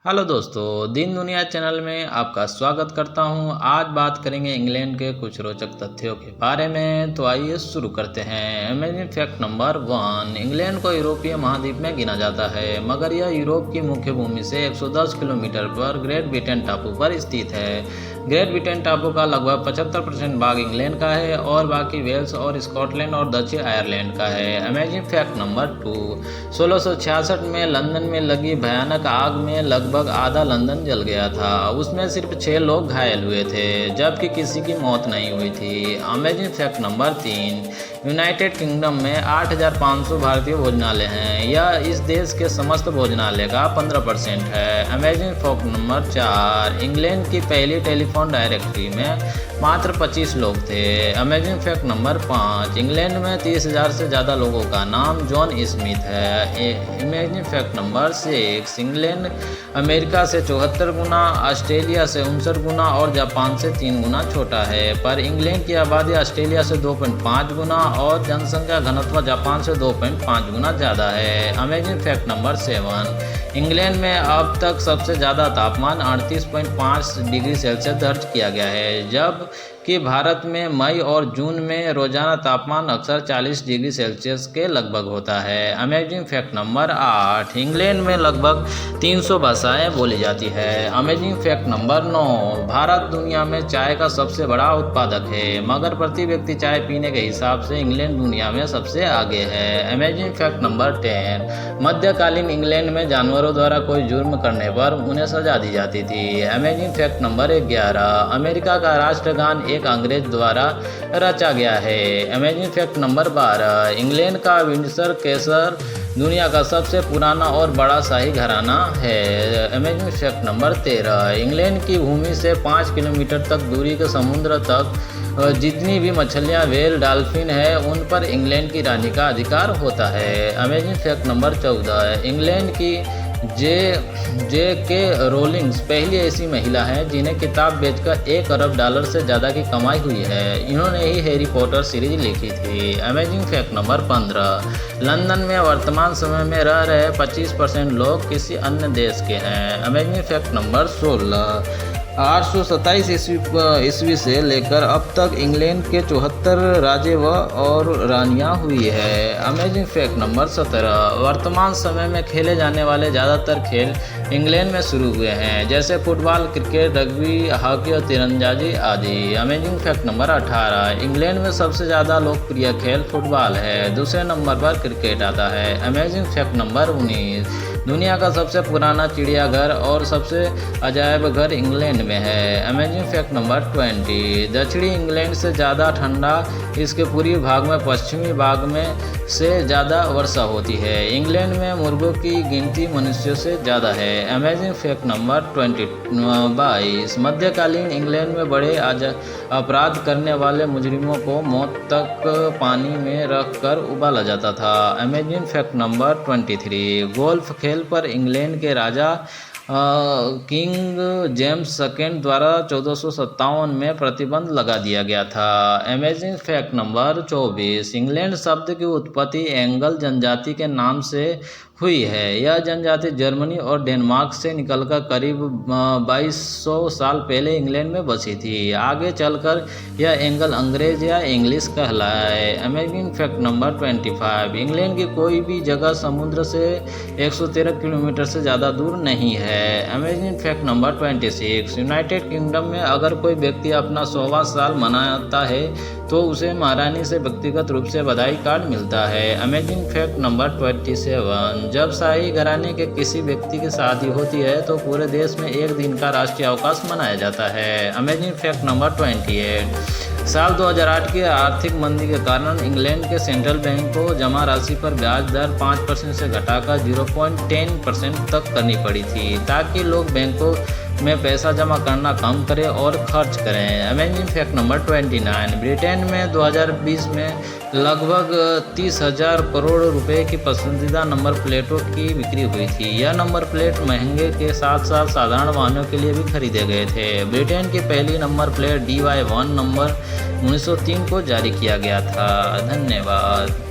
Hello दोस्तों, दिन दुनिया चैनल में आपका स्वागत करता हूं। आज बात करेंगे इंग्लैंड के कुछ रोचक तथ्यों के बारे में। तो आइए शुरू करते हैं। Amazing fact number 1। इंग्लैंड को यूरोपीय महाद्वीप में गिना जाता है, मगर यह यूरोप की मुख्य भूमि से 110 किलोमीटर पर ग्रेट ब्रिटेन टापू पर स्थित है। ग्रेट ब्रिटेन टापू का लगभग 75% भाग इंग्लैंड का है और बाकी वेल्स और स्कॉटलैंड और दक्षिण आयरलैंड का है। Amazing fact number 2। 1666 में लंदन में लगी भयानक आग में लगभग आधा लंदन जल गया था। उसमें सिर्फ 6 लोग घायल हुए थे, जबकि किसी की मौत नहीं हुई थी। Amazing fact number 3। United kingdom में 8500 भारतीय भोजनालय हैं। यह इस देश के समस्त भोजनालय का 15% है। Amazing fact number 4। इंग्लैंड की पहली टेलीफोन डायरेक्टरी में मात्र 25 लोग थे। Amazing fact number 5। इंग्लैंड में 30,000 से ज़्यादा लोगों का नाम जॉन स्मिथ है। Amazing fact number 6। England America से 74 गुना, ऑस्ट्रेलिया से 59 गुना और जापान से 3 गुना छोटा है, पर इंग्लैंड की आबादी ऑस्ट्रेलिया से 2.5 गुना और जनसंख्या घनत्व जापान से 2.5 गुना ज़्यादा है। Amazing fact number 7। इंग्लैंड में अब तक सबसे ज़्यादा तापमान 38.5 डिग्री सेल्सियस दर्ज किया गया है, जब कि भारत में मई और जून में रोजाना तापमान अक्सर 40 डिग्री सेल्सियस के लगभग होता है। Amazing fact number 8। इंग्लैंड में लगभग 300 भाषाएं बोली जाती है। Amazing fact number 9। भारत दुनिया में चाय का सबसे बड़ा उत्पादक है, मगर प्रति व्यक्ति चाय पीने के हिसाब से इंग्लैंड दुनिया में सबसे आगे है। Amazing fact number 10। मध्यकालीन इंग्लैंड में जानवरों द्वारा कोई जुर्म करने पर उन्हें सजा दी जाती थी। Amazing fact number 11। अमेरिका का राष्ट्रगान एक अंग्रेज द्वारा रचा गया है। Amazing fact number 12। इंग्लैंड का विंडसर कैसल दुनिया का सबसे पुराना और बड़ा शाही घराना है। Amazing fact number 13। इंग्लैंड की भूमि से 5 किलोमीटर तक दूरी के समुद्र तक जितनी भी मछलियां, व्हेल, डॉल्फिन है, उन पर इंग्लैंड की रानी का अधिकार होता है। Amazing fact number 14। इंग्लैंड की जे.के. रोलिंग्स पहली ऐसी महिला हैं जिन्हें किताब बेचकर $1 अरब से ज़्यादा की कमाई हुई है। इन्होंने ही हैरी पॉटर सीरीज लिखी थी। Amazing fact number 15। लंदन में वर्तमान समय में रह रहे 25% लोग किसी अन्य देश के हैं। Amazing fact number 16। 827 ईस्वी से लेकर अब तक इंग्लैंड के 74 राजे और रानियां हुई है। Amazing fact number 17। वर्तमान समय में खेले जाने वाले ज़्यादातर खेल इंग्लैंड में शुरू हुए हैं, जैसे फुटबॉल, क्रिकेट, रग्बी, हॉकी और तीरंदाजी आदि। Amazing fact number 18। इंग्लैंड में सबसे ज़्यादा लोकप्रिय खेल फुटबॉल है, दूसरे नंबर पर क्रिकेट आता है। Amazing fact number 19। दुनिया का सबसे पुराना चिड़ियाघर और सबसे अजायब घर इंग्लैंड में है। Amazing fact number 20। दक्षिणी इंग्लैंड से ज़्यादा ठंडा इसके पूर्वी भाग में पश्चिमी भाग में से ज़्यादा वर्षा होती है। इंग्लैंड में मुर्गों की गिनती मनुष्यों से ज़्यादा है। Amazing fact number 22। मध्यकालीन इंग्लैंड में बड़े अपराध करने वाले मुजरिमों को मौत तक पानी में रखकर उबाला जाता था। Amazing fact number 23। गोल्फ खेल पर इंग्लैंड के राजा किंग जेम्स सेकेंड द्वारा 1457 में प्रतिबंध लगा दिया गया था। Amazing fact number 24। इंग्लैंड शब्द की उत्पत्ति एंगल जनजाति के नाम से हुई है। यह जनजाति जर्मनी और डेनमार्क से निकलकर करीब 2200 साल पहले इंग्लैंड में बसी थी। आगे चलकर यह एंगल अंग्रेज या इंग्लिश कहलाए। Amazing fact number 25। इंग्लैंड की कोई भी जगह समुद्र से 113 किलोमीटर से ज़्यादा दूर नहीं है। Amazing fact number 26। United kingdom में अगर कोई व्यक्ति अपना 100वां साल मनाता है तो उसे महारानी से व्यक्तिगत रूप से बधाई कार्ड मिलता है। Amazing fact number 27। जब शाही घराने के किसी व्यक्ति की शादी होती है तो पूरे देश में एक दिन का राष्ट्रीय अवकाश मनाया जाता है। Amazing fact number 28। साल 2008 की आर्थिक मंदी के कारण इंग्लैंड के सेंट्रल बैंक को जमा राशि पर ब्याज दर 5% से घटाकर 0.10% तक करनी पड़ी थी, ताकि लोग बैंकों में पैसा जमा करना कम करें और खर्च करें। Amazing fact number 29। ब्रिटेन में 2020 में लगभग 30,000 करोड़ रुपए की पसंदीदा नंबर प्लेटों की बिक्री हुई थी। यह नंबर प्लेट महंगे के साथ साथ साधारण वाहनों के लिए भी खरीदे गए थे। ब्रिटेन की पहली नंबर प्लेट DY1 नंबर 1903 को जारी किया गया था। धन्यवाद।